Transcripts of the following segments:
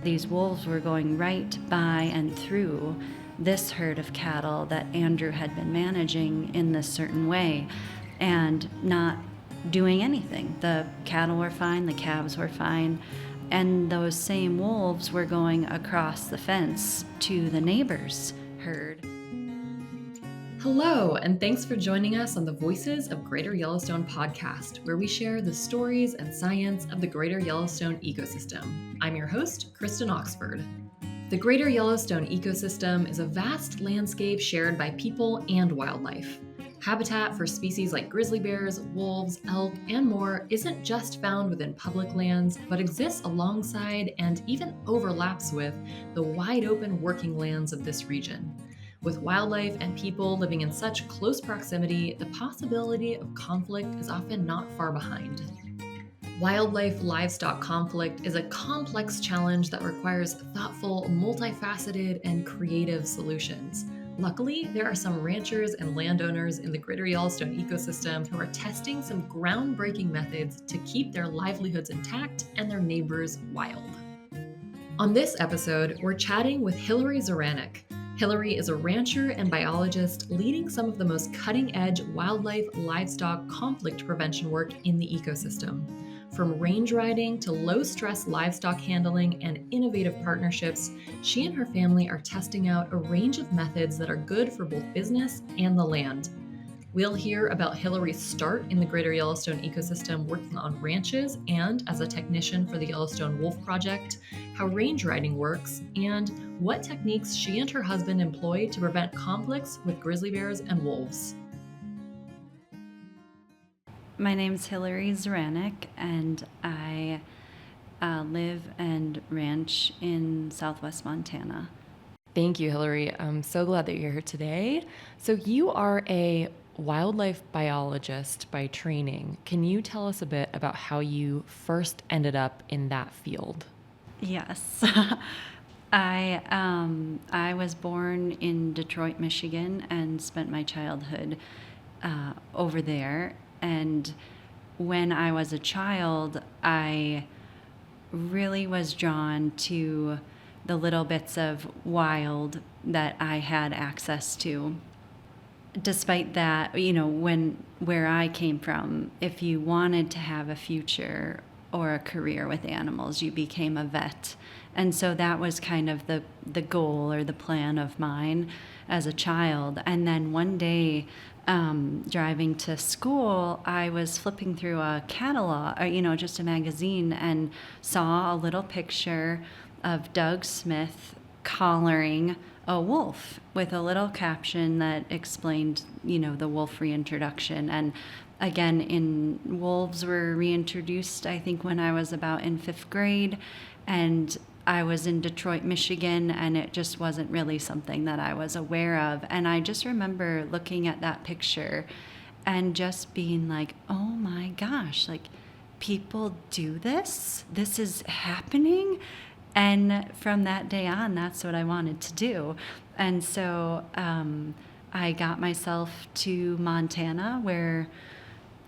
these wolves were going right by and through this herd of cattle that Andrew had been managing in this certain way and not doing anything. The cattle were fine, the calves were fine, and those same wolves were going across the fence to the neighbor's herd. Hello, and thanks for joining us on the Voices of Greater Yellowstone podcast, where we share the stories and science of the Greater Yellowstone Ecosystem. I'm your host, Kristen Oxford. The Greater Yellowstone Ecosystem is a vast landscape shared by people and wildlife. Habitat for species like grizzly bears, wolves, elk, and more isn't just found within public lands, but exists alongside and even overlaps with the wide open working lands of this region. With wildlife and people living in such close proximity, the possibility of conflict is often not far behind. Wildlife-Livestock conflict is a complex challenge that requires thoughtful, multifaceted, and creative solutions. Luckily, there are some ranchers and landowners in the Greater Yellowstone ecosystem who are testing some groundbreaking methods to keep their livelihoods intact and their neighbors wild. On this episode, we're chatting with Hilary Zaranek. Hilary is a rancher and biologist leading some of the most cutting-edge wildlife-livestock conflict prevention work in the ecosystem. From range riding to low-stress livestock handling and innovative partnerships, she and her family are testing out a range of methods that are good for both business and the land. We'll hear about Hilary's start in the Greater Yellowstone ecosystem working on ranches and as a technician for the Yellowstone Wolf Project, how range riding works, and what techniques she and her husband employ to prevent conflicts with grizzly bears and wolves. My name's Hilary Zaranek, and I live and ranch in southwest Montana. Thank you, Hilary. I'm so glad that you're here today. So you are a wildlife biologist by training. Can you tell us a bit about how you first ended up in that field? Yes. I was born in Detroit, Michigan, and spent my childhood over there. And when I was a child, I really was drawn to the little bits of wild that I had access to. Despite that, where I came from, if you wanted to have a future or a career with animals, you became a vet. And so that was kind of the goal or the plan of mine as a child. And then one day, driving to school, I was flipping through a catalog, just a magazine, and saw a little picture of Doug Smith collaring a wolf with a little caption that explained, the wolf reintroduction. And again, wolves were reintroduced, I think, when I was about in 5th grade, and I was in Detroit, Michigan, and it just wasn't really something that I was aware of. And I just remember looking at that picture and just being like, oh my gosh, like, people do this? This is happening? And from that day on, that's what I wanted to do. And so I got myself to Montana, where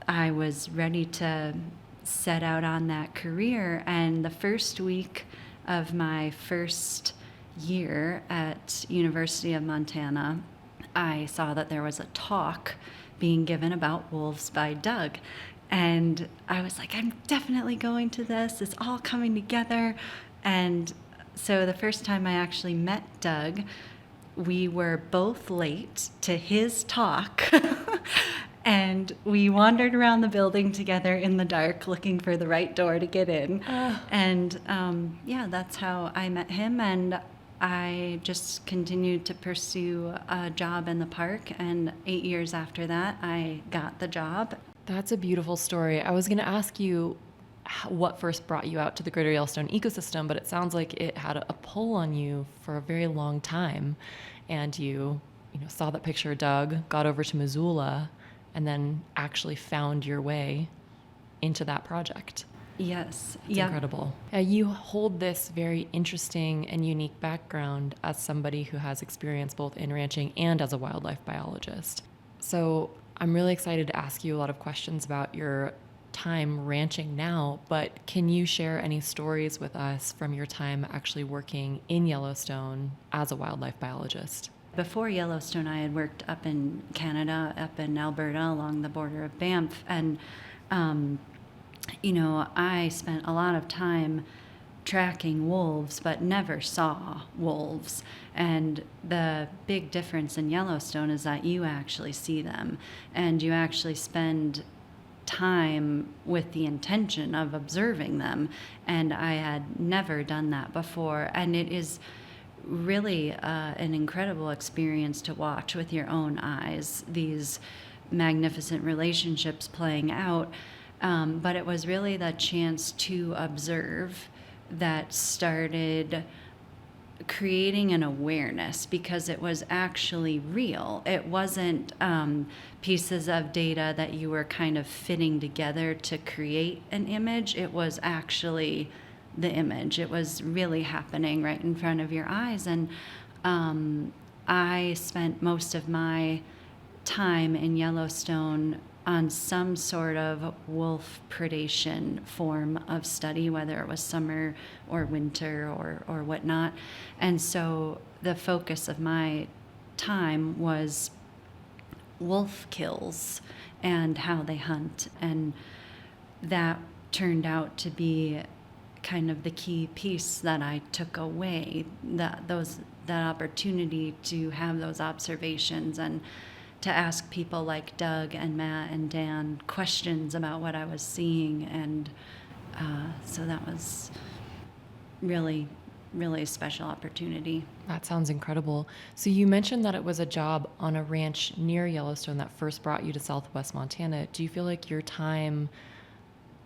I was ready to set out on that career. And the first week of my first year at University of Montana, I saw that there was a talk being given about wolves by Doug. And I was like, I'm definitely going to this. It's all coming together. And so the first time I actually met Doug, we were both late to his talk. And we wandered around the building together in the dark, looking for the right door to get in. And that's how I met him. And I just continued to pursue a job in the park. And 8 years after that, I got the job. That's a beautiful story. I was going to ask you what first brought you out to the Greater Yellowstone ecosystem, but it sounds like it had a pull on you for a very long time. And you saw that picture of Doug, got over to Missoula, and then actually found your way into that project. Yes. It's incredible. You hold this very interesting and unique background as somebody who has experience both in ranching and as a wildlife biologist. So I'm really excited to ask you a lot of questions about your time ranching now, but can you share any stories with us from your time actually working in Yellowstone as a wildlife biologist? Before Yellowstone, I had worked up in Canada, up in Alberta, along the border of Banff, and I spent a lot of time tracking wolves, but never saw wolves. And the big difference in Yellowstone is that you actually see them, and you actually spend time with the intention of observing them. And I had never done that before. And it is really an incredible experience to watch with your own eyes these magnificent relationships playing out. But it was really the chance to observe that started creating an awareness, because it was actually real. It wasn't pieces of data that you were kind of fitting together to create an image. It was actually the image. It was really happening right in front of your eyes. And I spent most of my time in Yellowstone on some sort of wolf predation form of study, whether it was summer or winter or whatnot. And so the focus of my time was wolf kills and how they hunt. And that turned out to be kind of the key piece that I took away, that opportunity to have those observations and to ask people like Doug and Matt and Dan questions about what I was seeing. And so that was really, really a special opportunity. That sounds incredible. So you mentioned that it was a job on a ranch near Yellowstone that first brought you to Southwest Montana. Do you feel like your time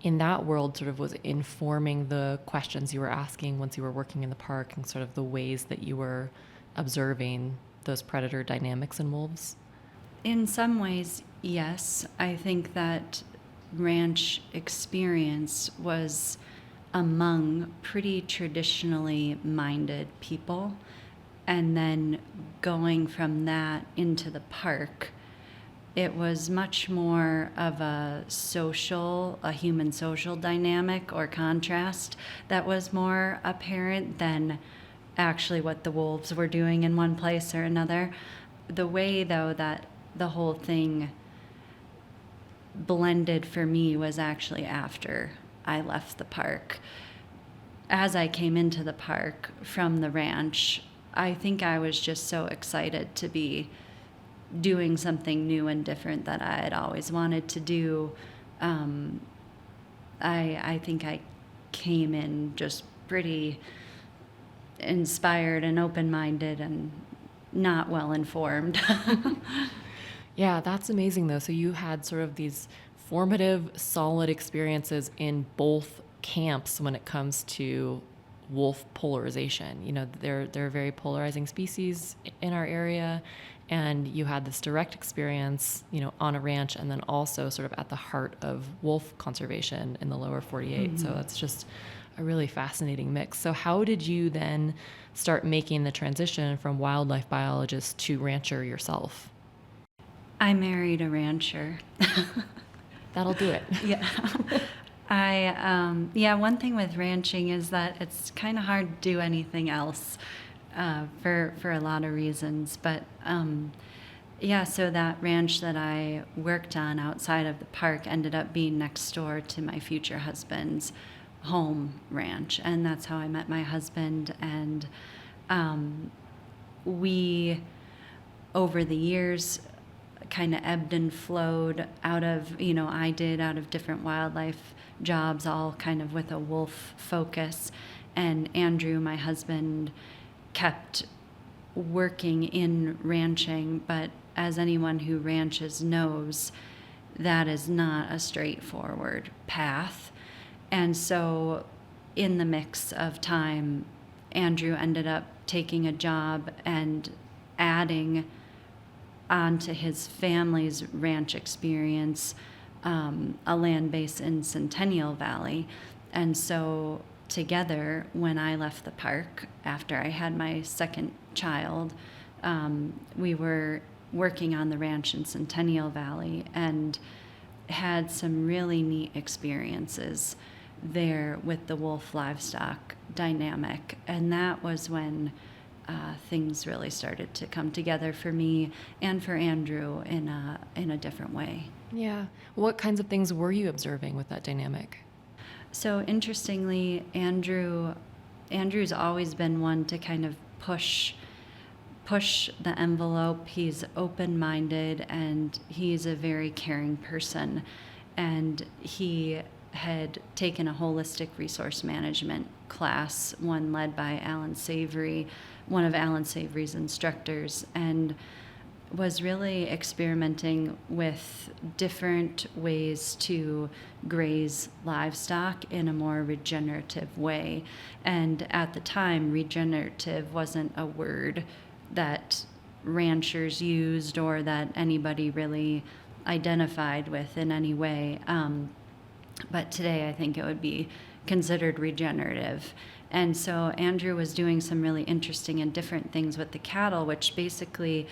in that world sort of was informing the questions you were asking once you were working in the park, and sort of the ways that you were observing those predator dynamics in wolves? In some ways, yes. I think that ranch experience was among pretty traditionally minded people. And then going from that into the park, it was much more of a human social dynamic or contrast that was more apparent than actually what the wolves were doing in one place or another. The way, though, that the whole thing blended for me was actually after I left the park. As I came into the park from the ranch, I think I was just so excited to be doing something new and different that I had always wanted to do. I think I came in just pretty inspired and open-minded and not well informed. Yeah, that's amazing though. So you had sort of these formative, solid experiences in both camps when it comes to wolf polarization. You know, they're a very polarizing species in our area, and you had this direct experience, you know, on a ranch, and then also sort of at the heart of wolf conservation in the lower 48. Mm-hmm. So that's just a really fascinating mix. So how did you then start making the transition from wildlife biologist to rancher yourself? I married a rancher. That'll do it. Yeah. One thing with ranching is that it's kind of hard to do anything else for a lot of reasons. But so that ranch that I worked on outside of the park ended up being next door to my future husband's home ranch. And that's how I met my husband. And we, over the years, kind of ebbed and flowed out of different wildlife jobs, all kind of with a wolf focus. And Andrew, my husband, kept working in ranching, but as anyone who ranches knows, that is not a straightforward path. And so in the mix of time, Andrew ended up taking a job and adding onto his family's ranch experience a land base in Centennial Valley. And so together, when I left the park after I had my second child, we were working on the ranch in Centennial Valley, and had some really neat experiences there with the wolf-livestock dynamic, and that was when things really started to come together for me and for Andrew in a different way. Yeah. What kinds of things were you observing with that dynamic? So interestingly, Andrew's always been one to kind of push the envelope. He's open-minded and he's a very caring person. And he had taken a holistic resource management class, one led by Alan Savory, one of Alan Savory's instructors, and was really experimenting with different ways to graze livestock in a more regenerative way. And at the time, regenerative wasn't a word that ranchers used or that anybody really identified with in any way. But today, I think it would be considered regenerative. And so Andrew was doing some really interesting and different things with the cattle, which basically,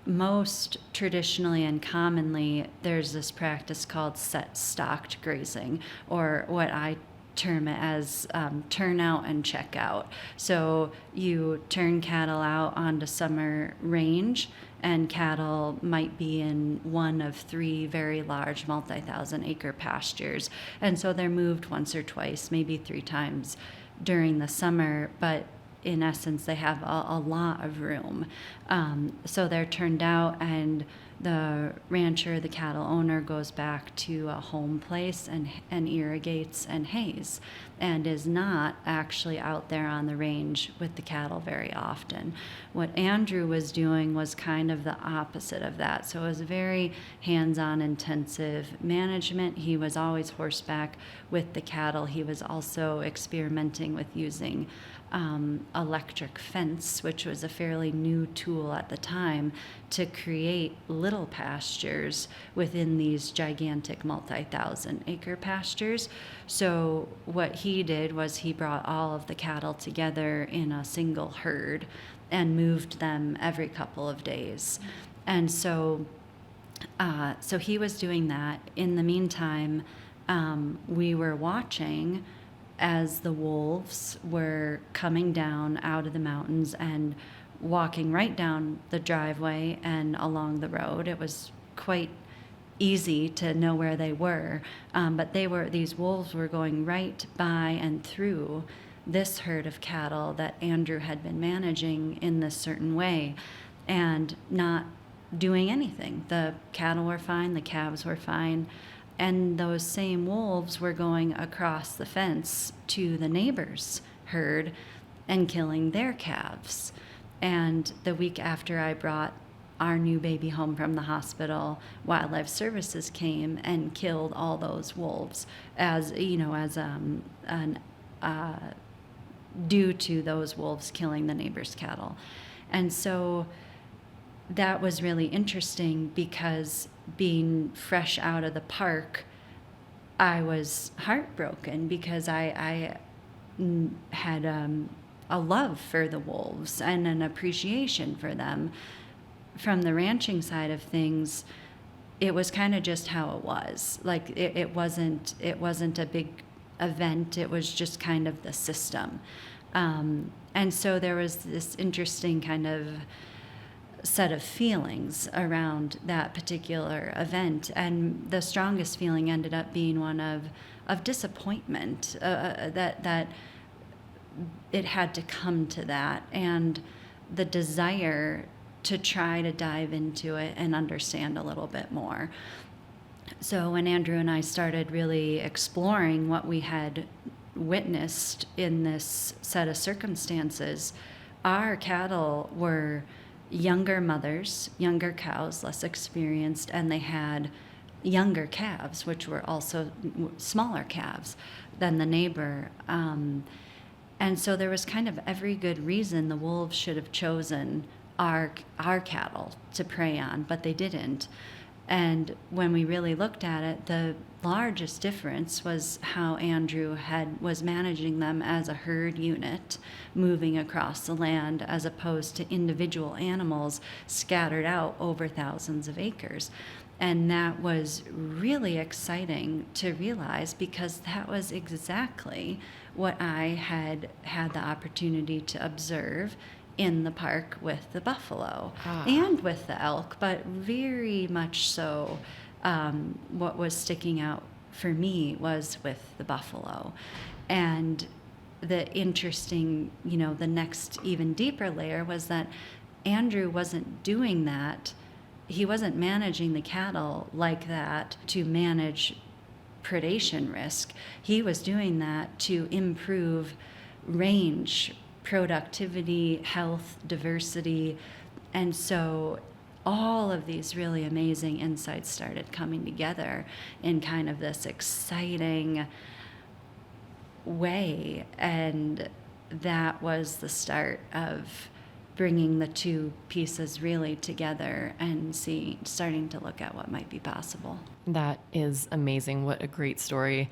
most traditionally and commonly, there's this practice called set-stocked grazing, or what I term it as turn out and check out. So you turn cattle out onto summer range, and cattle might be in one of 3 very large multi-thousand acre pastures. And so they're moved once or twice, maybe 3 times during the summer, but in essence, they have a lot of room. So they're turned out, and the rancher, the cattle owner, goes back to a home place and irrigates and hays, and is not actually out there on the range with the cattle very often. What Andrew was doing was kind of the opposite of that. So it was very hands-on intensive management. He was always horseback with the cattle. He was also experimenting with using electric fence, which was a fairly new tool at the time, to create little pastures within these gigantic multi-thousand acre pastures. So what he did was he brought all of the cattle together in a single herd and moved them every couple of days. And so he was doing that. In the meantime, we were watching as the wolves were coming down out of the mountains and walking right down the driveway and along the road. It was quite easy to know where they were, but these wolves were going right by and through this herd of cattle that Andrew had been managing in this certain way and not doing anything. The cattle were fine, the calves were fine, and those same wolves were going across the fence to the neighbor's herd and killing their calves. And the week after I brought our new baby home from the hospital, Wildlife Services came and killed all those wolves due to those wolves killing the neighbor's cattle. And so that was really interesting because being fresh out of the park, I was heartbroken because I had a love for the wolves and an appreciation for them. From the ranching side of things, it was kind of just how it was. Like it wasn't a big event. It was just kind of the system. And so there was this interesting kind of set of feelings around that particular event, and the strongest feeling ended up being one of disappointment that it had to come to that, and the desire to try to dive into it and understand a little bit more. So when Andrew and I started really exploring what we had witnessed in this set of circumstances, our cattle were younger mothers, younger cows, less experienced, and they had younger calves, which were also smaller calves than the neighbor. And so there was kind of every good reason the wolves should have chosen our cattle to prey on, but they didn't. And when we really looked at it, the largest difference was how Andrew was managing them as a herd unit moving across the land, as opposed to individual animals scattered out over thousands of acres. And that was really exciting to realize, because that was exactly what I had had the opportunity to observe in the park with the buffalo and with the elk, but very much so. What was sticking out for me was with the buffalo. And the interesting, the next even deeper layer was that Andrew wasn't doing that. He wasn't managing the cattle like that to manage predation risk. He was doing that to improve range, productivity, health, diversity. And so all of these really amazing insights started coming together in kind of this exciting way. And that was the start of bringing the two pieces really together and starting to look at what might be possible. That is amazing. What a great story.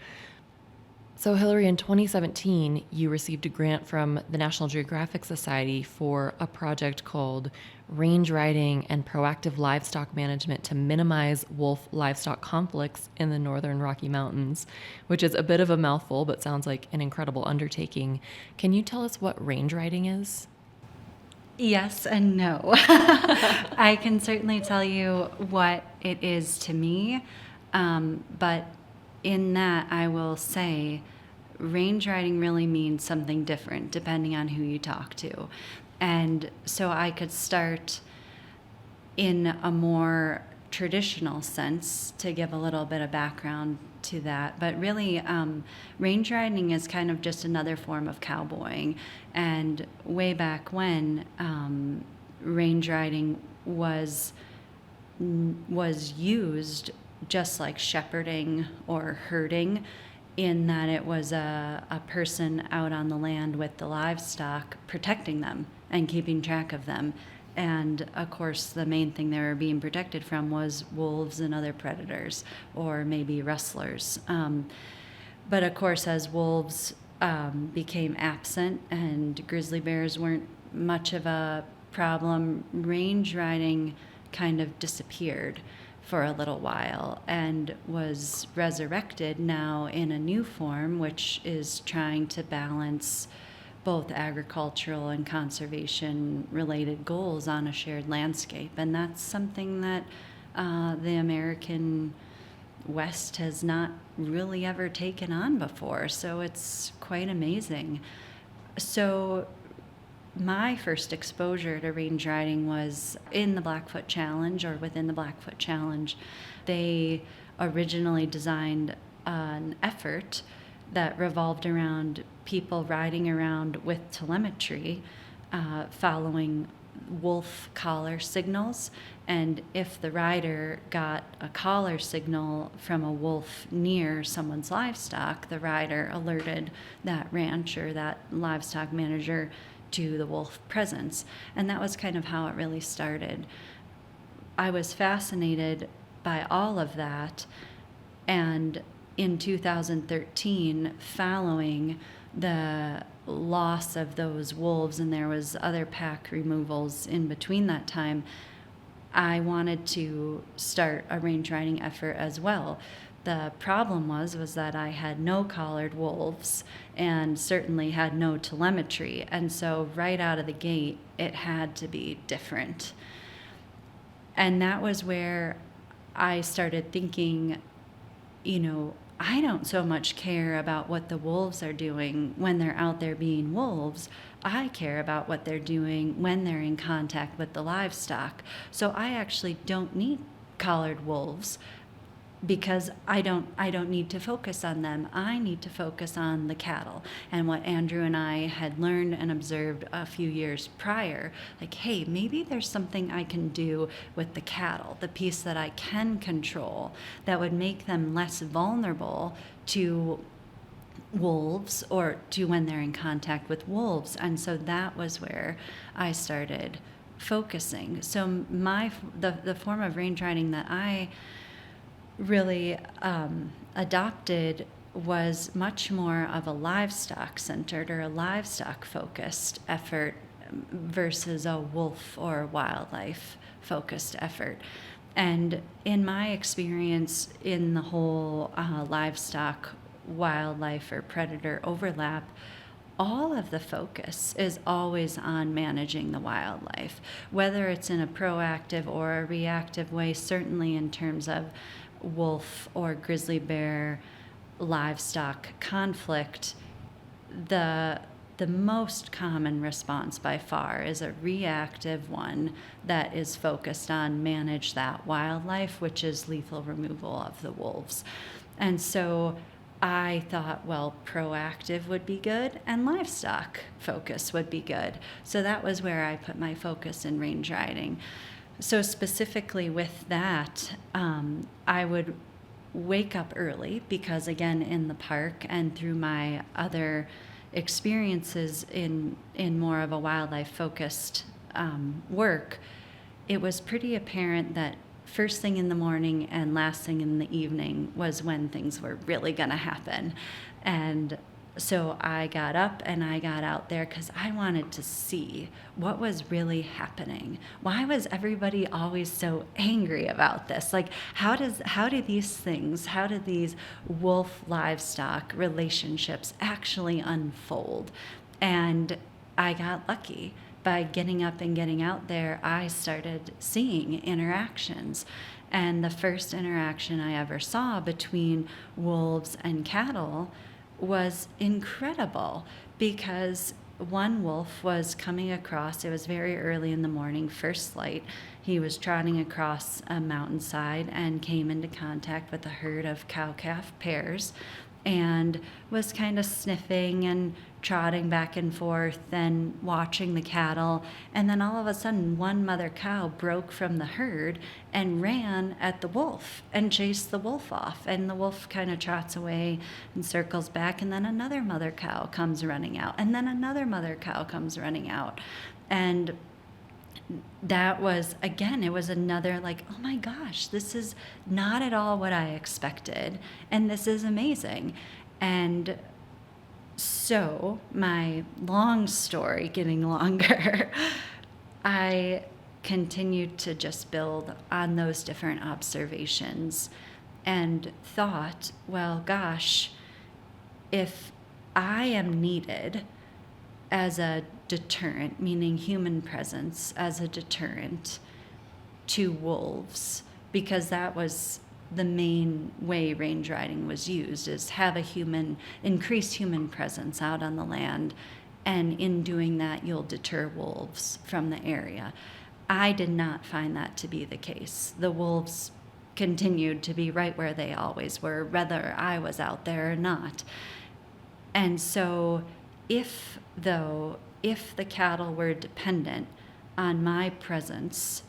So, Hilary, in 2017, you received a grant from the National Geographic Society for a project called Range Riding and Proactive Livestock Management to Minimize Wolf Livestock Conflicts in the Northern Rocky Mountains, which is a bit of a mouthful, but sounds like an incredible undertaking. Can you tell us what range riding is? Yes and no. I can certainly tell you what it is to me, but in that I will say range riding really means something different depending on who you talk to. And so I could start in a more traditional sense to give a little bit of background to that. But really, range riding is kind of just another form of cowboying. And way back when, range riding was used just like shepherding or herding, in that it was a person out on the land with the livestock, protecting them and keeping track of them. And of course, the main thing they were being protected from was wolves and other predators, or maybe rustlers. But of course, as wolves became absent and grizzly bears weren't much of a problem, range riding kind of disappeared for a little while and was resurrected now in a new form, which is trying to balance both agricultural and conservation related goals on a shared landscape. And that's something that the American West has not really ever taken on before. So it's quite amazing. So my first exposure to range riding was in the Blackfoot Challenge, or within the Blackfoot Challenge. They originally designed an effort that revolved around people riding around with telemetry, following wolf collar signals. And if the rider got a collar signal from a wolf near someone's livestock, the rider alerted that ranch or that livestock manager to the wolf presence. And that was kind of how it really started. I was fascinated by all of that. And in 2013, following the loss of those wolves, and there was other pack removals in between that time, I wanted to start a range riding effort as well. The problem was that I had no collared wolves and certainly had no telemetry. And so right out of the gate, it had to be different. And that was where I started thinking, I don't so much care about what the wolves are doing when they're out there being wolves. I care about what they're doing when they're in contact with the livestock. So I actually don't need collared wolves, because I don't need to focus on them. I need to focus on the cattle. And what Andrew and I had learned and observed a few years prior, like, hey, maybe there's something I can do with the cattle, the piece that I can control, that would make them less vulnerable to wolves, or to when they're in contact with wolves. And so that was where I started focusing. So the form of range riding that I really adopted was much more of a livestock centered or a livestock focused effort versus a wolf or wildlife focused effort. And in my experience in the whole livestock, wildlife, or predator overlap, all of the focus is always on managing the wildlife, whether it's in a proactive or a reactive way, certainly in terms of wolf or grizzly bear livestock conflict. The most common response by far is a reactive one that is focused on manage that wildlife, which is lethal removal of the wolves. And so I thought, well, proactive would be good and livestock focus would be good. So that was where I put my focus in range riding. So specifically with that, I would wake up early because, again, in the park and through my other experiences in more of a wildlife focused work, it was pretty apparent that first thing in the morning and last thing in the evening was when things were really going to happen. And so I got up and I got out there because I wanted to see what was really happening. Why was everybody always so angry about this? Like, how do these wolf livestock relationships actually unfold? And I got lucky. By getting up and getting out there, I started seeing interactions. And the first interaction I ever saw between wolves and cattle was incredible because one wolf was coming across, it was very early in the morning, first light. He was trotting across a mountainside and came into contact with a herd of cow-calf pairs and was kind of sniffing and trotting back and forth and watching the cattle. And then all of a sudden, one mother cow broke from the herd and ran at the wolf and chased the wolf off. And the wolf kind of trots away and circles back. And then another mother cow comes running out. And then another mother cow comes running out. And that was, again, it was another like, oh my gosh, this is not at all what I expected. And this is amazing. And so, my long story getting longer, I continued to just build on those different observations and thought, well, gosh, if I am needed as a deterrent, meaning human presence as a deterrent to wolves, because that was the main way range riding was used, is have a increased human presence out on the land, and in doing that you'll deter wolves from the area. I did not find that to be the case. The wolves continued to be right where they always were, whether I was out there or not. And so if the cattle were dependent on my presence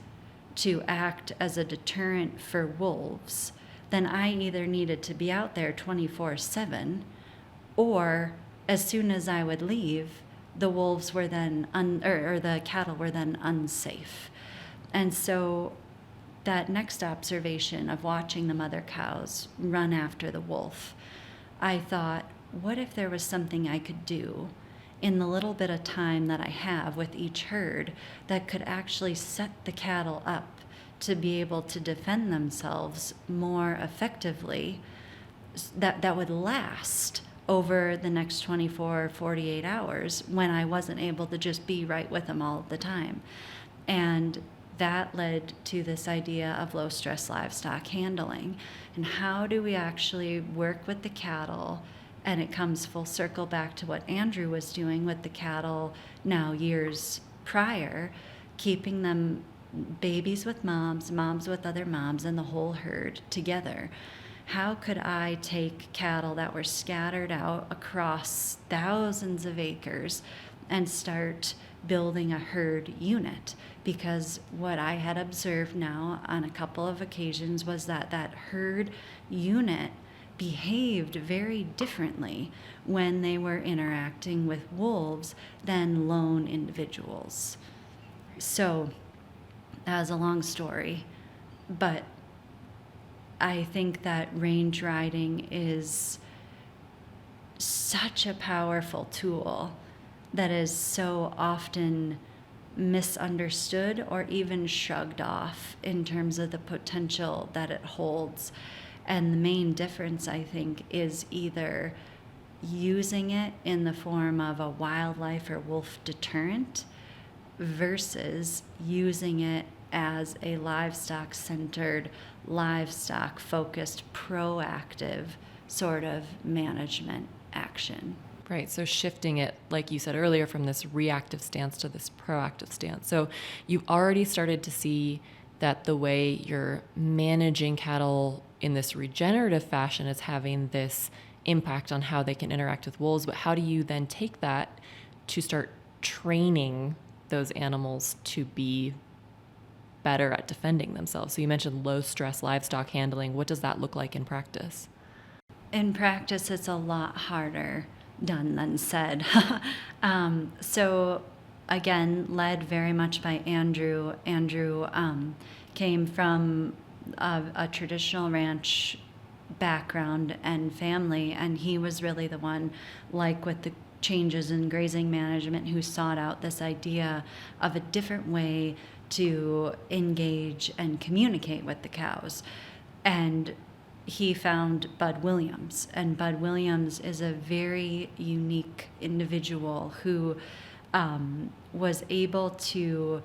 to act as a deterrent for wolves, then I either needed to be out there 24/7, or as soon as I would leave, the wolves were then or the cattle were then unsafe. And so that next observation of watching the mother cows run after the wolf, I thought, what if there was something I could do in the little bit of time that I have with each herd that could actually set the cattle up to be able to defend themselves more effectively, that would last over the next 24 or 48 hours when I wasn't able to just be right with them all the time. And that led to this idea of low stress livestock handling. And how do we actually work with the cattle? And it comes full circle back to what Andrew was doing with the cattle now years prior, keeping them babies with moms, moms with other moms, and the whole herd together. How could I take cattle that were scattered out across thousands of acres and start building a herd unit? Because what I had observed now on a couple of occasions was that herd unit behaved very differently when they were interacting with wolves than lone individuals. So that was a long story, but I think that range riding is such a powerful tool that is so often misunderstood or even shrugged off in terms of the potential that it holds. And the main difference, I think, is either using it in the form of a wildlife or wolf deterrent versus using it as a livestock-centered, livestock-focused, proactive sort of management action. Right. So shifting it, like you said earlier, from this reactive stance to this proactive stance. So you've already started to see that the way you're managing cattle in this regenerative fashion is having this impact on how they can interact with wolves. But how do you then take that to start training those animals to be better at defending themselves? So you mentioned low stress livestock handling. What does that look like in practice? In practice, it's a lot harder done than said. So again, led very much by Andrew. Andrew came from a traditional ranch background and family, and he was really the one, like with the changes in grazing management, who sought out this idea of a different way to engage and communicate with the cows. And he found Bud Williams, and Bud Williams is a very unique individual who was able to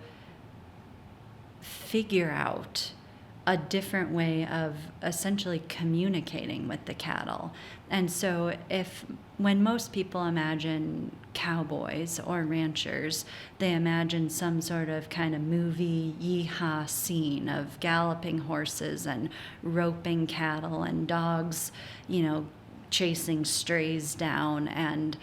figure out a different way of essentially communicating with the cattle. And so when most people imagine cowboys or ranchers, they imagine some sort of kind of movie yeehaw scene of galloping horses and roping cattle and dogs, chasing strays down. And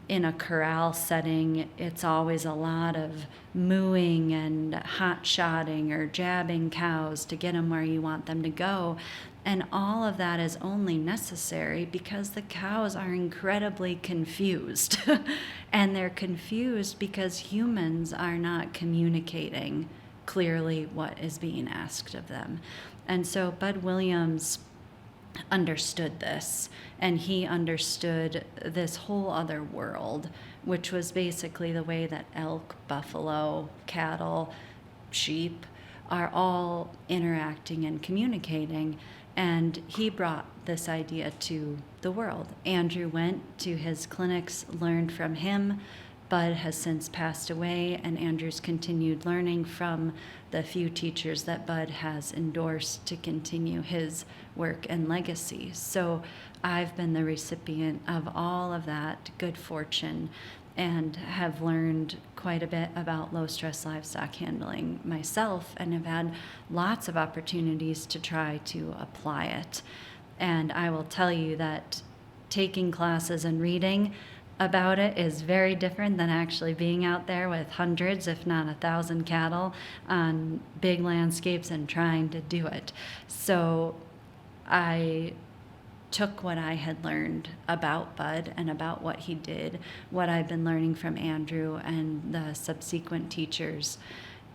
in a corral setting, it's always a lot of mooing and hot-shotting or jabbing cows to get them where you want them to go. And all of that is only necessary because the cows are incredibly confused. And they're confused because humans are not communicating clearly what is being asked of them. And so Bud Williams understood this, and he understood this whole other world, which was basically the way that elk, buffalo, cattle, sheep are all interacting and communicating. And he brought this idea to the world. Andrew went to his clinics, learned from him. Bud has since passed away, and Andrew's continued learning from the few teachers that Bud has endorsed to continue his work and legacy. So I've been the recipient of all of that good fortune and have learned quite a bit about low-stress livestock handling myself, and have had lots of opportunities to try to apply it. And I will tell you that taking classes and reading about it is very different than actually being out there with hundreds, if not 1,000 cattle on big landscapes and trying to do it. So I took what I had learned about Bud and about what he did, what I've been learning from Andrew and the subsequent teachers,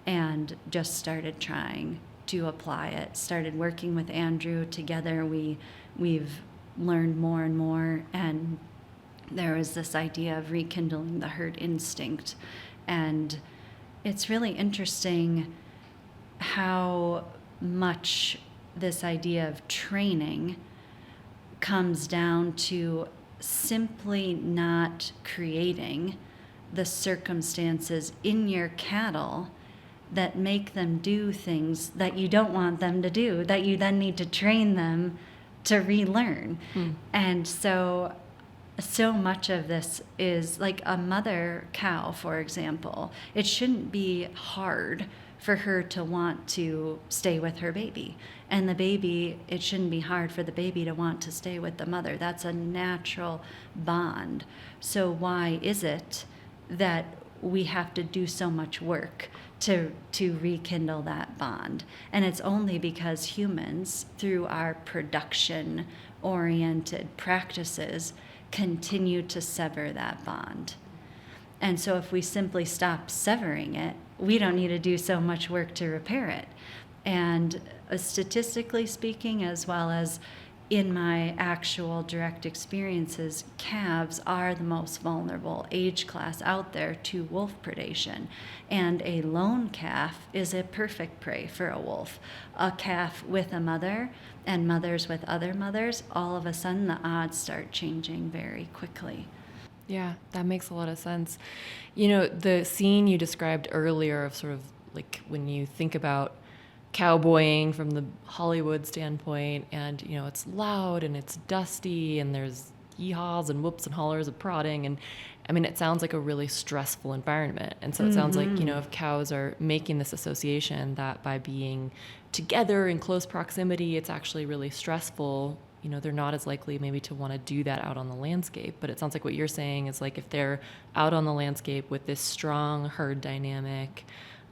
and just started trying to apply it. Started working with Andrew together. We've learned more and more, and there was this idea of rekindling the herd instinct. And it's really interesting how much this idea of training comes down to simply not creating the circumstances in your cattle that make them do things that you don't want them to do, that you then need to train them to relearn. And so much of this is like a mother cow, for example. It shouldn't be hard for her to want to stay with her baby. And the baby, it shouldn't be hard for the baby to want to stay with the mother. That's a natural bond. So why is it that we have to do so much work to rekindle that bond? And it's only because humans, through our production-oriented practices, continue to sever that bond. And so if we simply stop severing it, we don't need to do so much work to repair it. And statistically speaking, as well as in my actual direct experiences, calves are the most vulnerable age class out there to wolf predation. And a lone calf is a perfect prey for a wolf. A calf with a mother and mothers with other mothers, all of a sudden the odds start changing very quickly. Yeah, that makes a lot of sense. The scene you described earlier of sort of like when you think about cowboying from the Hollywood standpoint, and it's loud and it's dusty and there's yeehaws and whoops and hollers of prodding, and I mean it sounds like a really stressful environment. And so it sounds like if cows are making this association that by being together in close proximity it's actually really stressful, they're not as likely maybe to want to do that out on the landscape. But it sounds like what you're saying is like if they're out on the landscape with this strong herd dynamic,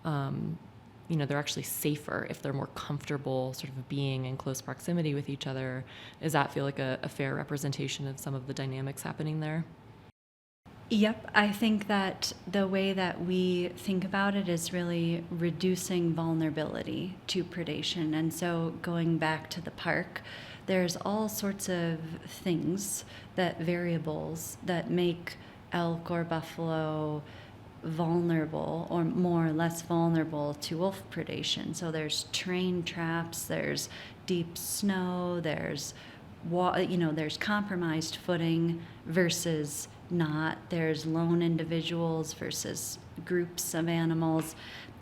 they're actually safer if they're more comfortable sort of being in close proximity with each other. Does that feel like a fair representation of some of the dynamics happening there? Yep, I think that the way that we think about it is really reducing vulnerability to predation. And so going back to the park, there's all sorts of things, variables that make elk or buffalo vulnerable or more or less vulnerable to wolf predation. So there's train traps, there's deep snow, there's compromised footing versus not, there's lone individuals versus groups of animals.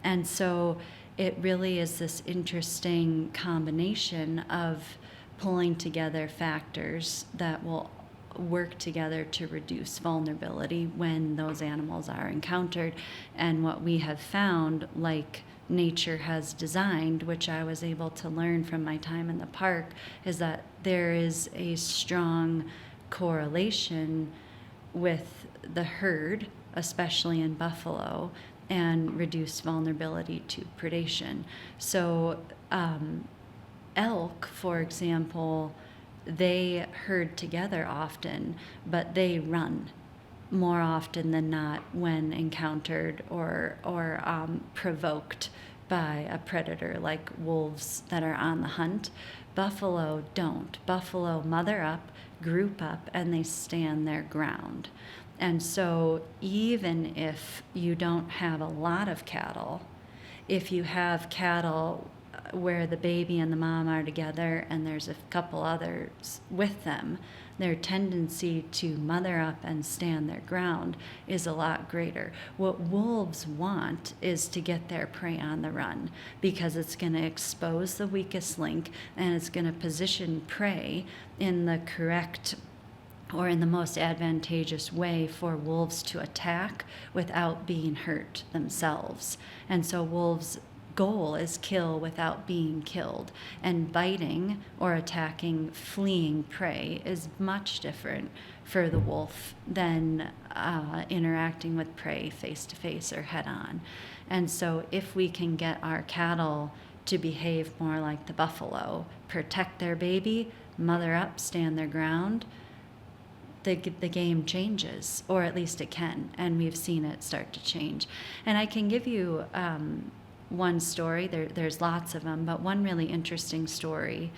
And so it really is this interesting combination of pulling together factors that will work together to reduce vulnerability when those animals are encountered. And what we have found, like nature has designed, which I was able to learn from my time in the park, is that there is a strong correlation with the herd, especially in buffalo, and reduced vulnerability to predation. So elk, for example, they herd together often, but they run more often than not when encountered or provoked by a predator like wolves that are on the hunt. Buffalo don't. Buffalo mother up, group up, and they stand their ground. And so even if you don't have a lot of cattle, if you have cattle where the baby and the mom are together and there's a couple others with them, their tendency to mother up and stand their ground is a lot greater. What wolves want is to get their prey on the run, because it's going to expose the weakest link and it's going to position prey in the correct or in the most advantageous way for wolves to attack without being hurt themselves. And so wolves' goal is kill without being killed. And biting or attacking fleeing prey is much different for the wolf than interacting with prey face to face or head on. And so if we can get our cattle to behave more like the buffalo, protect their baby, mother up, stand their ground, the game changes, or at least it can, and we've seen it start to change. And I can give you one story. There's lots of them, but one really interesting story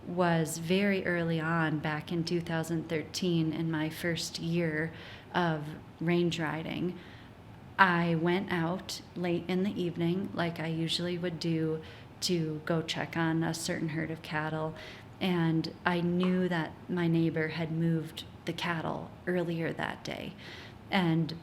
was very early on, back in 2013, in my first year of range riding. I went out late in the evening, like I usually would do, to go check on a certain herd of cattle, and I knew that my neighbor had moved the cattle earlier that day. And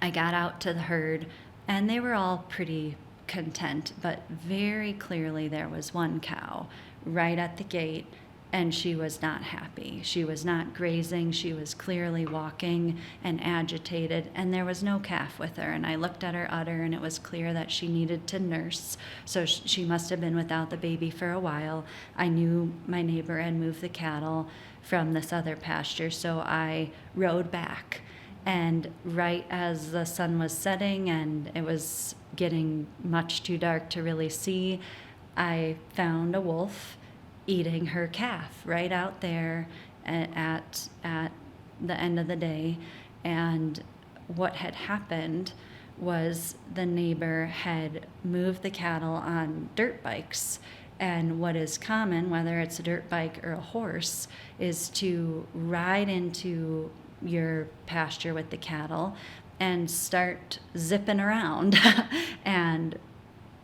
I got out to the herd, and they were all pretty content, but very clearly there was one cow right at the gate, and she was not happy. She was not grazing. She was clearly walking and agitated, and there was no calf with her. And I looked at her udder, and it was clear that she needed to nurse, so she must have been without the baby for a while. I knew my neighbor had moved the cattle from this other pasture, so I rode back. And right as the sun was setting and it was getting much too dark to really see, I found a wolf eating her calf right out there at the end of the day. And what had happened was the neighbor had moved the cattle on dirt bikes, And what is common, whether it's a dirt bike or a horse, is to ride into your pasture with the cattle and start zipping around and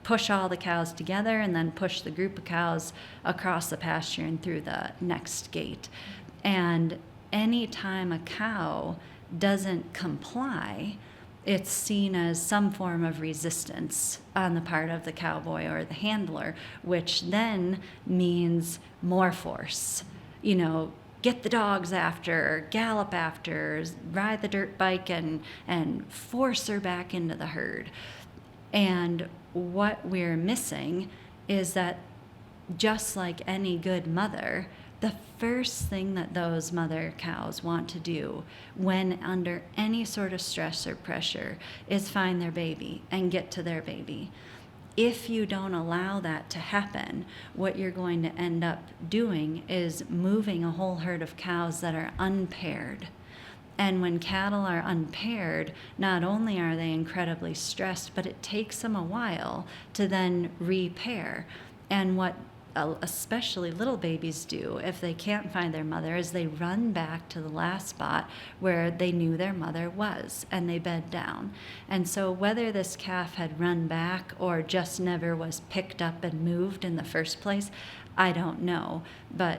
push all the cows together and then push the group of cows across the pasture and through the next gate. And anytime a cow doesn't comply, it's seen as some form of resistance on the part of the cowboy or the handler, which then means more force. Get the dogs after, gallop after, ride the dirt bike and force her back into the herd. And what we're missing is that, just like any good mother, the first thing that those mother cows want to do when under any sort of stress or pressure is find their baby and get to their baby. If you don't allow that to happen, what you're going to end up doing is moving a whole herd of cows that are unpaired. And when cattle are unpaired, not only are they incredibly stressed, but it takes them a while to then repair. And what especially little babies do if they can't find their mother is they run back to the last spot where they knew their mother was, and they bed down. And so whether this calf had run back or just never was picked up and moved in the first place, I don't know. But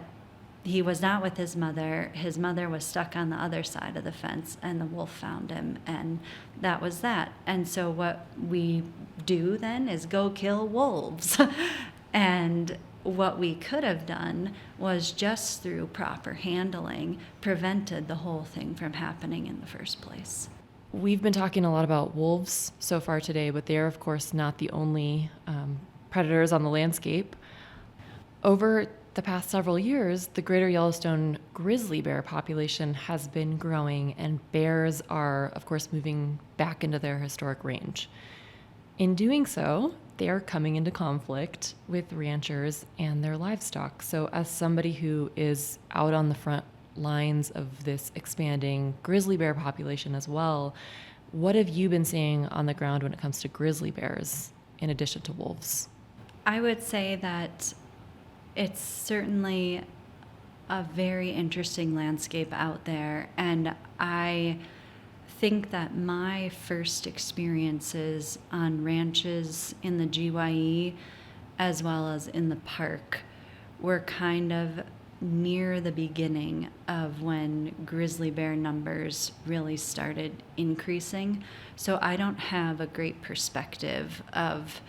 he was not with his mother. His mother was stuck on the other side of the fence, and the wolf found him, and that was that. And so what we do then is go kill wolves. And what we could have done was, just through proper handling, prevented the whole thing from happening in the first place. We've been talking a lot about wolves so far today, but they are, of course, not the only predators on the landscape. Over the past several years, the Greater Yellowstone grizzly bear population has been growing, and bears are, of course, moving back into their historic range. In doing so, they are coming into conflict with ranchers and their livestock. So as somebody who is out on the front lines of this expanding grizzly bear population as well, what have you been seeing on the ground when it comes to grizzly bears in addition to wolves? I would say that it's certainly a very interesting landscape out there, and I think that my first experiences on ranches in the GYE as well as in the park were kind of near the beginning of when grizzly bear numbers really started increasing. So I don't have a great perspective of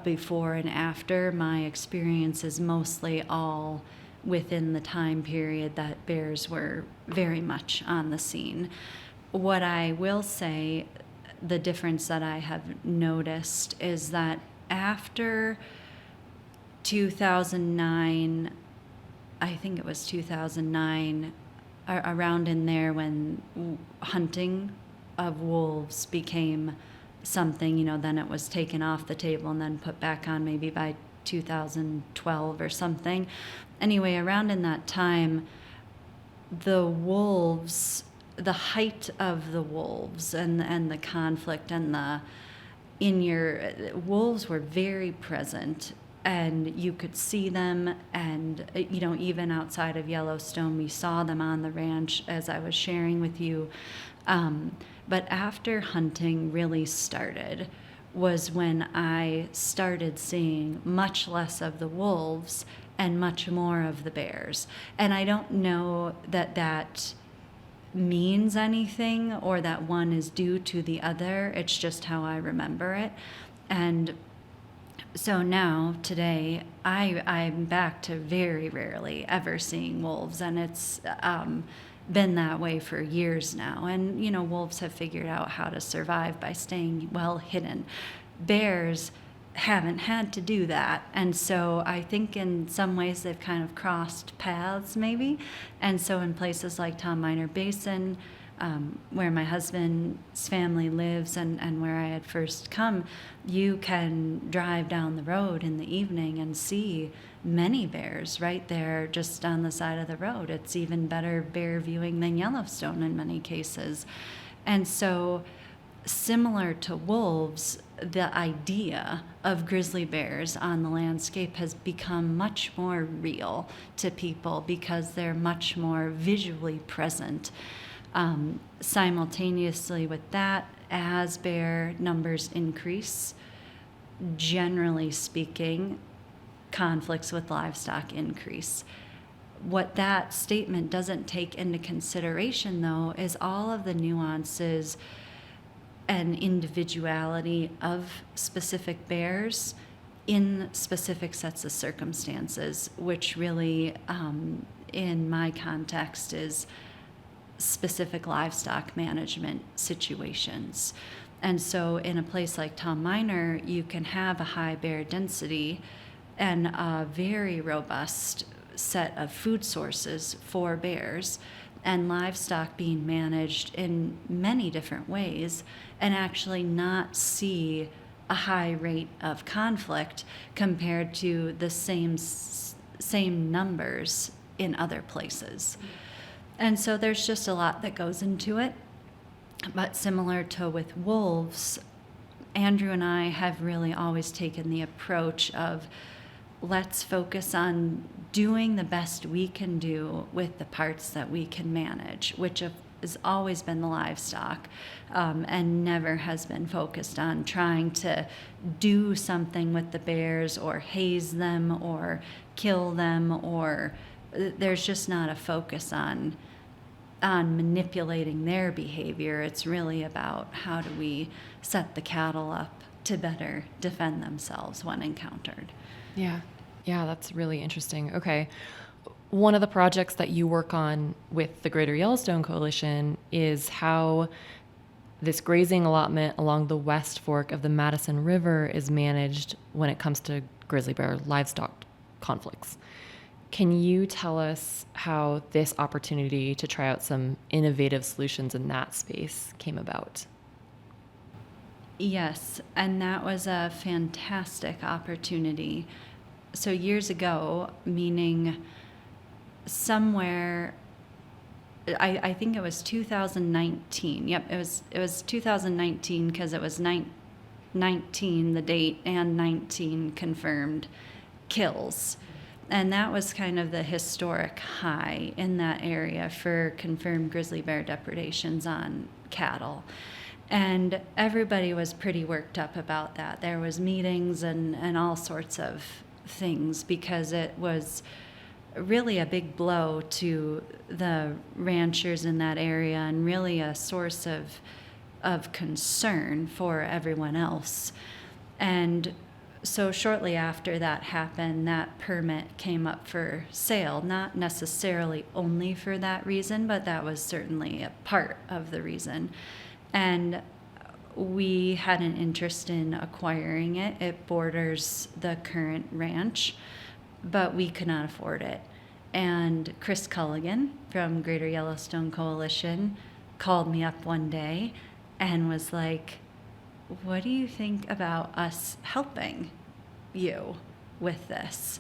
before and after. My experience is mostly all within the time period that bears were very much on the scene. What I will say, the difference that I have noticed is that after 2009, I think it was 2009, around in there, when hunting of wolves became something, then it was taken off the table and then put back on maybe by 2012 or something. Anyway, around in that time, the wolves, the height of the wolves and the conflict and wolves were very present, and you could see them, and even outside of Yellowstone, we saw them on the ranch, as I was sharing with you. But after hunting really started was when I started seeing much less of the wolves and much more of the bears. And I don't know that means anything or that one is due to the other. It's just how I remember it. And so now, today, I'm back to very rarely ever seeing wolves, and it's been that way for years now. And, wolves have figured out how to survive by staying well hidden. Bears haven't had to do that. And so I think in some ways they've kind of crossed paths, maybe. And so in places like Tom Minor Basin, where my husband's family lives and where I had first come, you can drive down the road in the evening and see many bears right there just on the side of the road. It's even better bear viewing than Yellowstone in many cases. And so similar to wolves, the idea of grizzly bears on the landscape has become much more real to people because they're much more visually present. Simultaneously with that, as bear numbers increase, generally speaking, conflicts with livestock increase. What that statement doesn't take into consideration, though, is all of the nuances and individuality of specific bears in specific sets of circumstances, which really, in my context, is specific livestock management situations. And so in a place like Tom Minor, you can have a high bear density and a very robust set of food sources for bears and livestock being managed in many different ways and actually not see a high rate of conflict compared to the same numbers in other places. And so there's just a lot that goes into it. But similar to with wolves, Andrew and I have really always taken the approach of let's focus on doing the best we can do with the parts that we can manage, which has always been the livestock, and never has been focused on trying to do something with the bears or haze them or kill them, or there's just not a focus on manipulating their behavior. It's really about how do we set the cattle up to better defend themselves when encountered. Yeah, that's really interesting. Okay. One of the projects that you work on with the Greater Yellowstone Coalition is how this grazing allotment along the West Fork of the Madison River is managed when it comes to grizzly bear livestock conflicts. Can you tell us how this opportunity to try out some innovative solutions in that space came about? Yes, and that was a fantastic opportunity. So years ago, meaning somewhere, I think it was 2019. Yep, it was 2019 because it was 19 the date and 19 confirmed kills. And that was kind of the historic high in that area for confirmed grizzly bear depredations on cattle. And everybody was pretty worked up about that. There was meetings and all sorts of things because it was really a big blow to the ranchers in that area and really a source of concern for everyone else. And so shortly after that happened, that permit came up for sale, not necessarily only for that reason, but that was certainly a part of the reason. And we had an interest in acquiring it. It borders the current ranch, but we could not afford it. And Chris Culligan from Greater Yellowstone Coalition called me up one day and was like, what do you think about us helping you with this?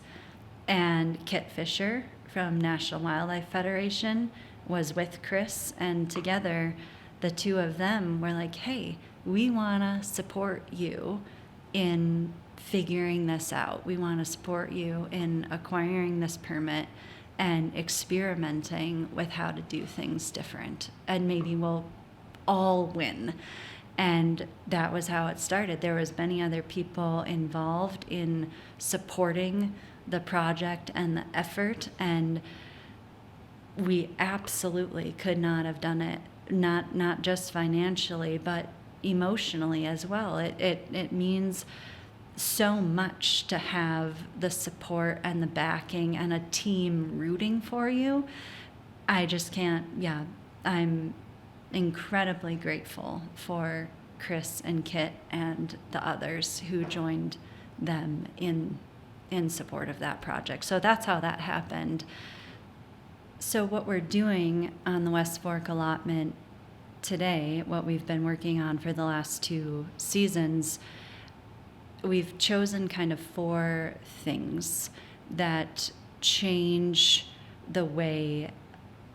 And Kit Fisher from National Wildlife Federation was with Chris, and together the two of them were like, hey, we want to support you in figuring this out. We want to support you in acquiring this permit and experimenting with how to do things different, and maybe we'll all win. And that was how it started. There was many other people involved in supporting the project and the effort, and we absolutely could not have done it, not just financially, but emotionally as well. It means so much to have the support and the backing and a team rooting for you. I just can't, I'm incredibly grateful for Chris and Kit and the others who joined them in support of that project. So that's how that happened. So what we're doing on the West Fork allotment today, what we've been working on for the last 2 seasons, we've chosen kind of 4 things that change the way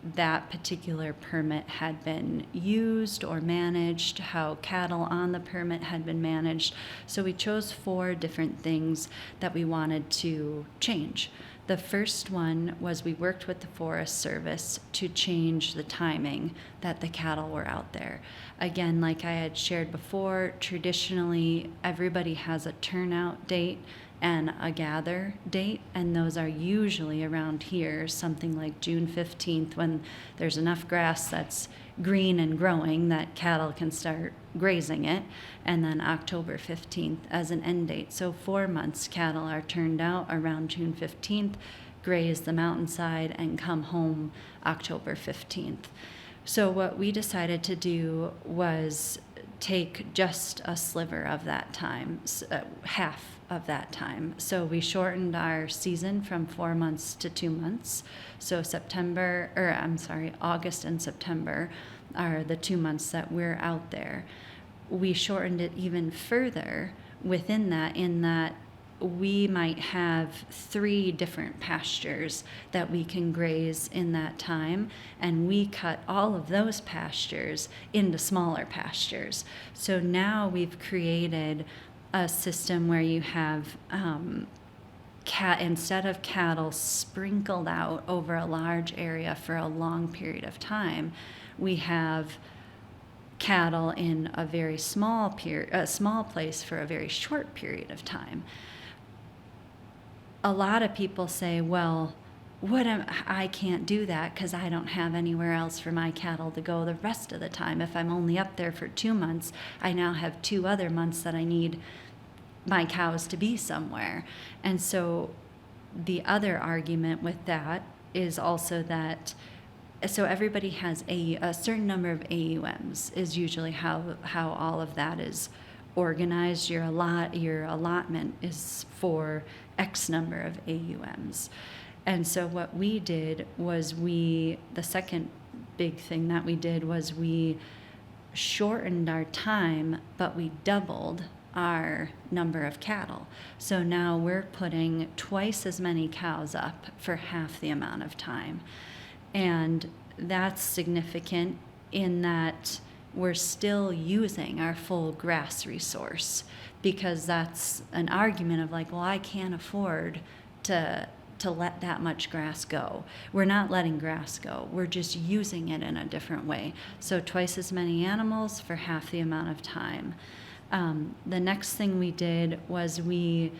that particular permit had been used or managed, how cattle on the permit had been managed. So we chose 4 different things that we wanted to change. The first one was we worked with the Forest Service to change the timing that the cattle were out there. Again, like I had shared before, traditionally everybody has a turnout date and a gather date, and those are usually around here, something like June 15th, when there's enough grass that's green and growing that cattle can start grazing it, and then October 15th as an end date. So 4 months cattle are turned out around June 15th, graze the mountainside, and come home October 15th. So what we decided to do was take just a sliver of that time, half of that time. So we shortened our season from 4 months to 2 months. So August and September are the 2 months that we're out there. We shortened it even further within that, in that we might have 3 different pastures that we can graze in that time, and we cut all of those pastures into smaller pastures. So now we've created a system where you have instead of cattle sprinkled out over a large area for a long period of time, we have cattle in a very small place for a very short period of time. A lot of people say, well, I can't do that because I don't have anywhere else for my cattle to go the rest of the time. If I'm only up there for 2 months, I now have 2 other months that I need my cows to be somewhere. And so the other argument with that is also that, so everybody has a certain number of AUMs is usually how all of that is organized. Your allotment is for X number of AUMs. And so what we did was the second big thing that we did was we shortened our time, but we doubled our number of cattle. So now we're putting twice as many cows up for half the amount of time. And that's significant in that we're still using our full grass resource, because that's an argument of like, well, I can't afford to let that much grass go. We're not letting grass go. We're just using it in a different way. So twice as many animals for half the amount of time. The next thing we did was we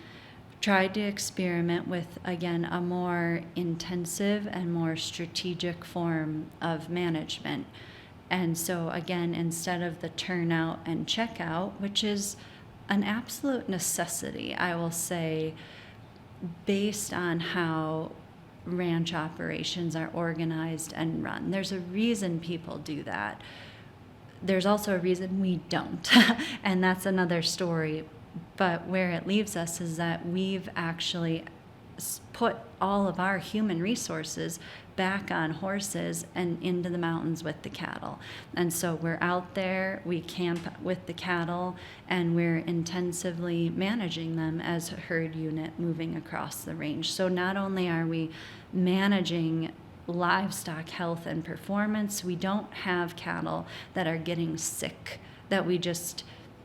tried to experiment with, again, a more intensive and more strategic form of management. And so, again, instead of the turnout and checkout, which is an absolute necessity, I will say, based on how ranch operations are organized and run. There's a reason people do that. There's also a reason we don't, and that's another story. But where it leaves us is that we've actually put all of our human resources back on horses and into the mountains with the cattle. And so we're out there, we camp with the cattle, and we're intensively managing them as a herd unit moving across the range. So not only are we managing livestock health and performance, we don't have cattle that are getting sick that we just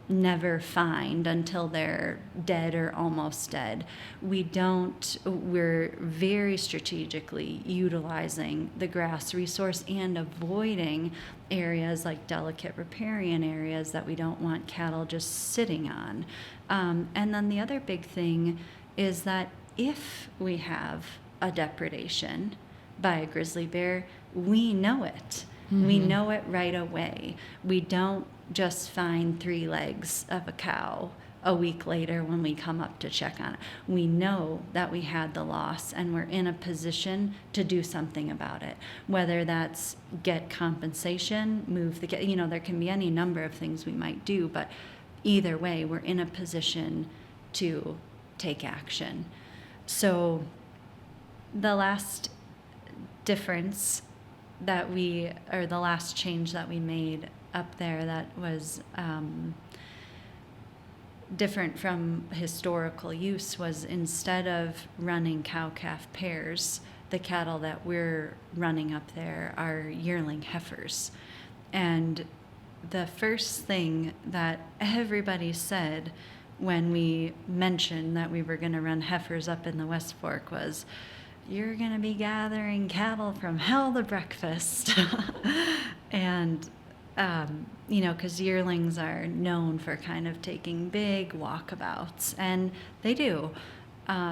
never find until they're dead or almost dead. We're very strategically utilizing the grass resource and avoiding areas like delicate riparian areas that we don't want cattle just sitting on. And then the other big thing is that if we have a depredation by a grizzly bear, we know it. Mm-hmm. We know it right away. We don't just find 3 legs of a cow a week later when we come up to check on it. We know that we had the loss and we're in a position to do something about it, whether that's get compensation, there can be any number of things we might do, but either way, we're in a position to take action. So the last difference the last change that we made up there that was different from historical use was, instead of running cow-calf pairs the cattle that we're running up there are yearling heifers. And the first thing that everybody said when we mentioned that we were going to run heifers up in the West Fork was, "You're going to be gathering cattle from hell to breakfast." And, because yearlings are known for kind of taking big walkabouts, and they do.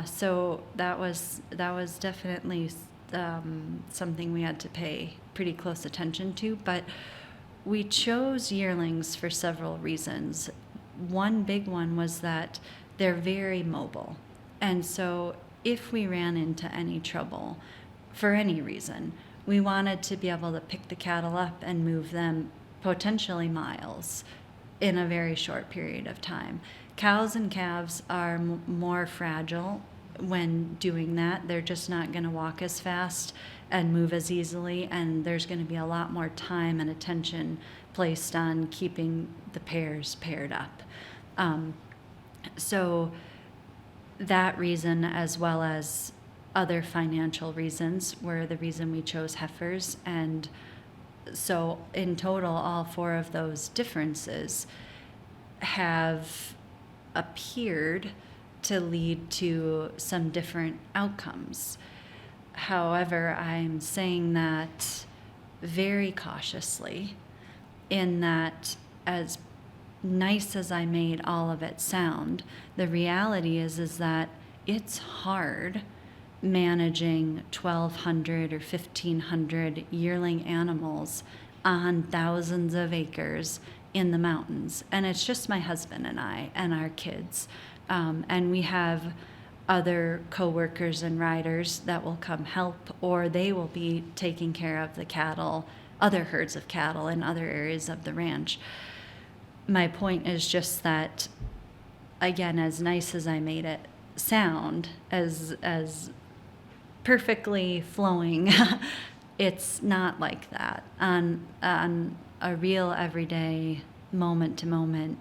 So that was definitely something we had to pay pretty close attention to. But we chose yearlings for several reasons. One big one was that they're very mobile. And so if we ran into any trouble for any reason, we wanted to be able to pick the cattle up and move them potentially miles in a very short period of time. Cows and calves are more fragile when doing that. They're just not going to walk as fast and move as easily, and there's going to be a lot more time and attention placed on keeping the pairs paired up. So that reason, as well as other financial reasons, were the reason we chose heifers. And so in total, all four of those differences have appeared to lead to some different outcomes. However, I'm saying that very cautiously, in that as nice as I made all of it sound, the reality is that it's hard managing 1,200 or 1,500 yearling animals on thousands of acres in the mountains. And it's just my husband and I and our kids. And we have other coworkers and riders that will come help, or they will be taking care of the cattle, other herds of cattle in other areas of the ranch. My point is just that, again, as nice as I made it sound, as perfectly flowing, it's not like that. On a real everyday, moment to moment,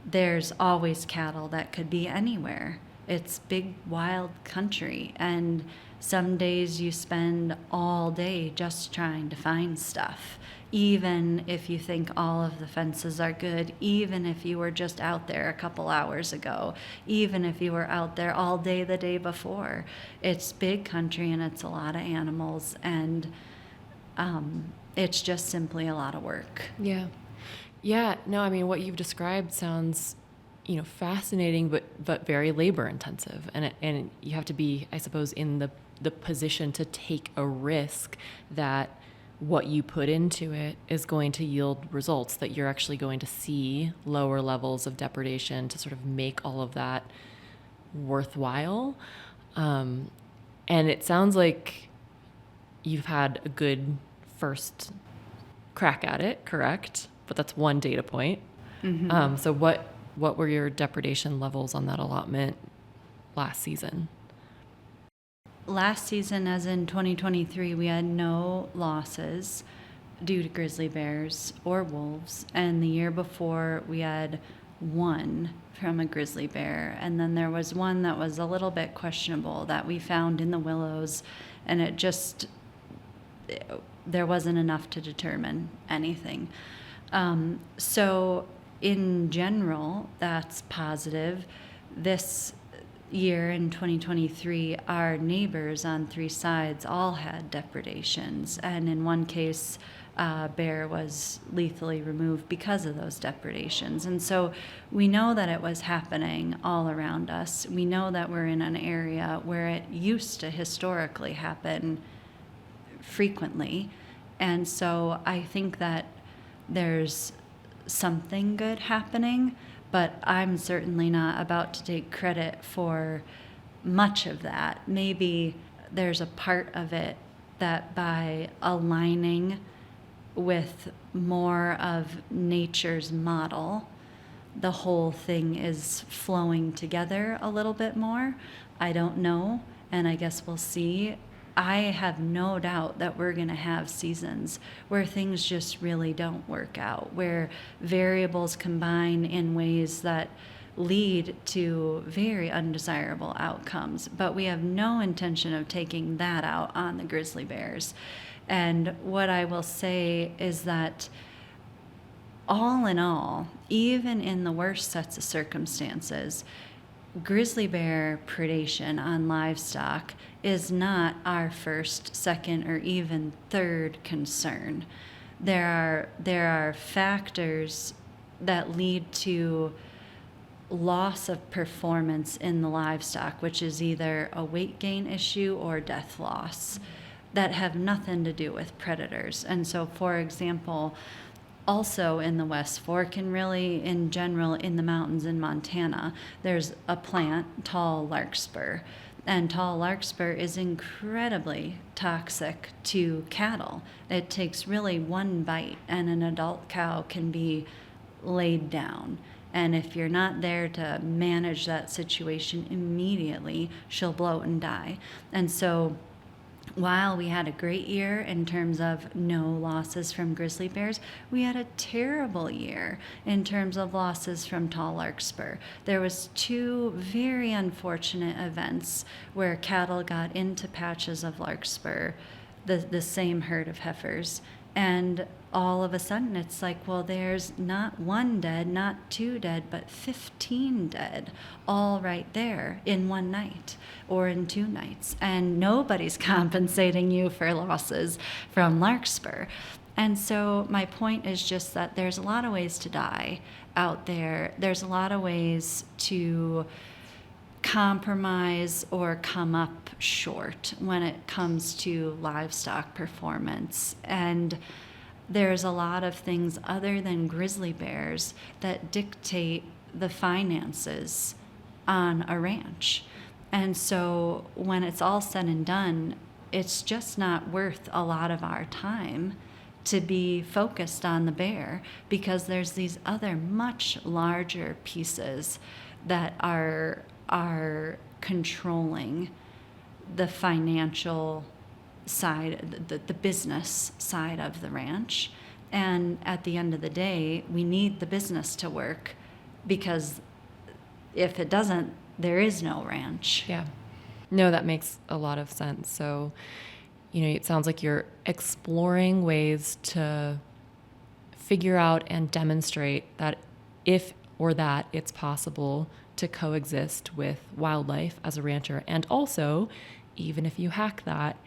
there's always cattle that could be anywhere. It's big, wild country, and some days you spend all day just trying to find stuff, even if you think all of the fences are good, even if you were just out there a couple hours ago, even if you were out there all day the day before. It's big country, and it's a lot of animals, and it's just simply a lot of work. Yeah, no, I mean, what you've described sounds, fascinating, but very labor intensive. And you have to be, I suppose, in the position to take a risk that what you put into it is going to yield results, that you're actually going to see lower levels of depredation to sort of make all of that worthwhile. And it sounds like you've had a good first crack at it, correct? But that's one data point. Mm-hmm. So what were your depredation levels on that allotment last season? Last season, as in 2023, we had no losses due to grizzly bears or wolves. And the year before, we had one from a grizzly bear. And then there was one that was a little bit questionable that we found in the willows. And there wasn't enough to determine anything. So in general, that's positive. This year in 2023, our neighbors on three sides all had depredations. And in one case, bear was lethally removed because of those depredations. And so we know that it was happening all around us. We know that we're in an area where it used to historically happen frequently. And so I think that there's something good happening, but I'm certainly not about to take credit for much of that. Maybe there's a part of it that by aligning with more of nature's model, the whole thing is flowing together a little bit more. I don't know, and I guess we'll see. I have no doubt that we're going to have seasons where things just really don't work out, where variables combine in ways that lead to very undesirable outcomes. But we have no intention of taking that out on the grizzly bears. And what I will say is that all in all, even in the worst sets of circumstances, grizzly bear predation on livestock is not our first, second, or even third concern. There are factors that lead to loss of performance in the livestock, which is either a weight gain issue or death loss, that have nothing to do with predators. And so, for example, also in the West Fork and really in general in the mountains in Montana, there's a plant, tall larkspur. And tall larkspur is incredibly toxic to cattle. It takes really one bite and an adult cow can be laid down. And if you're not there to manage that situation immediately, she'll bloat and die. And so while we had a great year in terms of no losses from grizzly bears, we had a terrible year in terms of losses from tall larkspur. There was 2 very unfortunate events where cattle got into patches of larkspur, the same herd of heifers, and all of a sudden it's like, well, there's not 1 dead, not 2 dead, but 15 dead, all right there in 1 night or in 2 nights. And nobody's compensating you for losses from larkspur. And so my point is just that there's a lot of ways to die out there. There's a lot of ways to compromise or come up short when it comes to livestock performance. And there's a lot of things other than grizzly bears that dictate the finances on a ranch. And so when it's all said and done, it's just not worth a lot of our time to be focused on the bear, because there's these other much larger pieces that are controlling the financial side, the business side of the ranch. And at the end of the day, we need the business to work, because if it doesn't, there is no ranch. Yeah. No, that makes a lot of sense. So, it sounds like you're exploring ways to figure out and demonstrate that that it's possible to coexist with wildlife as a rancher. And also, even if you hack that,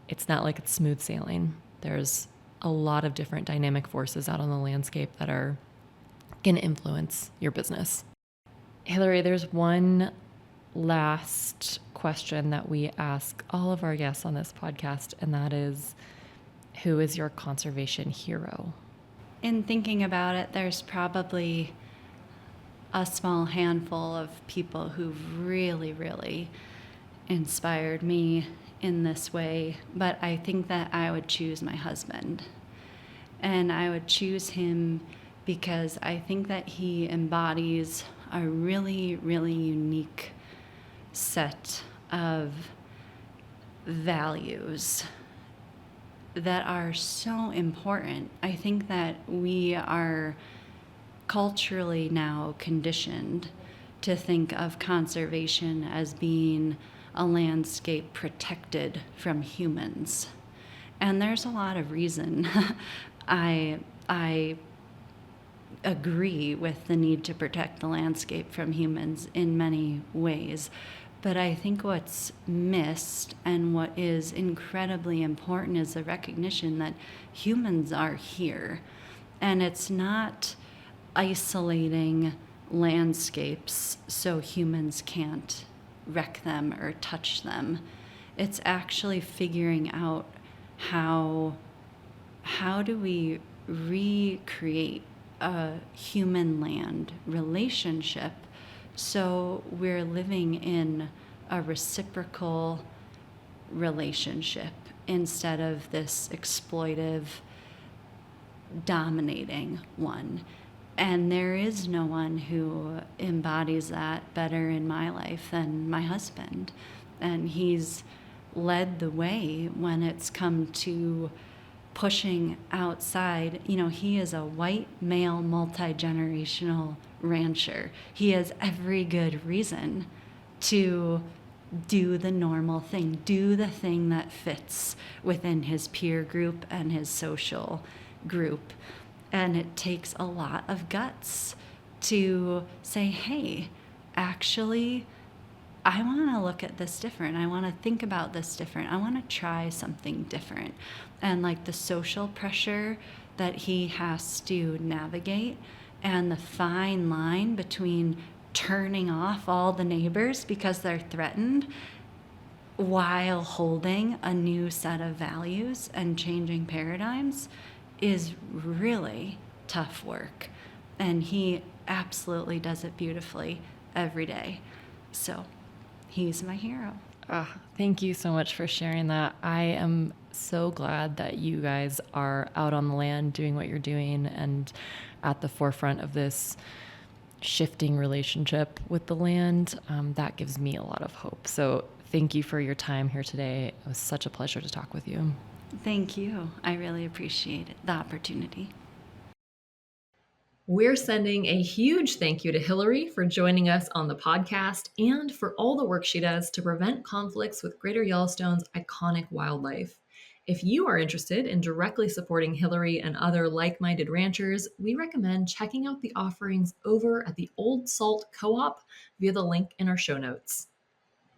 it's not like it's smooth sailing. There's a lot of different dynamic forces out on the landscape that are going to influence your business. Hilary, there's one last question that we ask all of our guests on this podcast, and that is, who is your conservation hero? In thinking about it, there's probably a small handful of people who've really, really inspired me in this way, but I think that I would choose my husband. And I would choose him because I think that he embodies a really, really unique set of values that are so important. I think that we are culturally now conditioned to think of conservation as being a landscape protected from humans. And there's a lot of reason. I agree with the need to protect the landscape from humans in many ways. But I think what's missed and what is incredibly important is the recognition that humans are here. And it's not isolating landscapes so humans can't wreck them or touch them. It's actually figuring out how do we recreate a human-land relationship so we're living in a reciprocal relationship instead of this exploitive, dominating one. And there is no one who embodies that better in my life than my husband. And he's led the way when it's come to pushing outside. You know, he is a white male multi-generational rancher. He has every good reason to do the normal thing, do the thing that fits within his peer group and his social group. And it takes a lot of guts to say, hey, actually, I want to look at this different. I want to think about this different. I want to try something different. And like the social pressure that he has to navigate and the fine line between turning off all the neighbors because they're threatened while holding a new set of values and changing paradigms is really tough work. And he absolutely does it beautifully every day. So he's my hero. Thank you so much for sharing that. I am so glad that you guys are out on the land doing what you're doing and at the forefront of this shifting relationship with the land. That gives me a lot of hope. So thank you for your time here today. It was such a pleasure to talk with you. Thank you. I really appreciate it, the opportunity. We're sending a huge thank you to Hilary for joining us on the podcast and for all the work she does to prevent conflicts with Greater Yellowstone's iconic wildlife. If you are interested in directly supporting Hilary and other like-minded ranchers, we recommend checking out the offerings over at the Old Salt Co-op via the link in our show notes.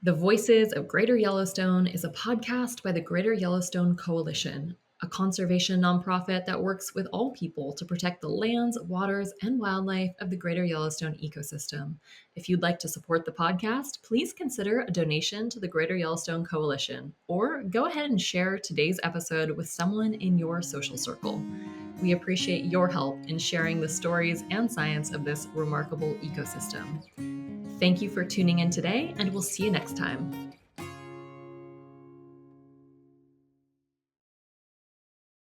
The Voices of Greater Yellowstone is a podcast by the Greater Yellowstone Coalition, a conservation nonprofit that works with all people to protect the lands, waters, and wildlife of the Greater Yellowstone ecosystem. If you'd like to support the podcast, please consider a donation to the Greater Yellowstone Coalition, or go ahead and share today's episode with someone in your social circle. We appreciate your help in sharing the stories and science of this remarkable ecosystem. Thank you for tuning in today, and we'll see you next time.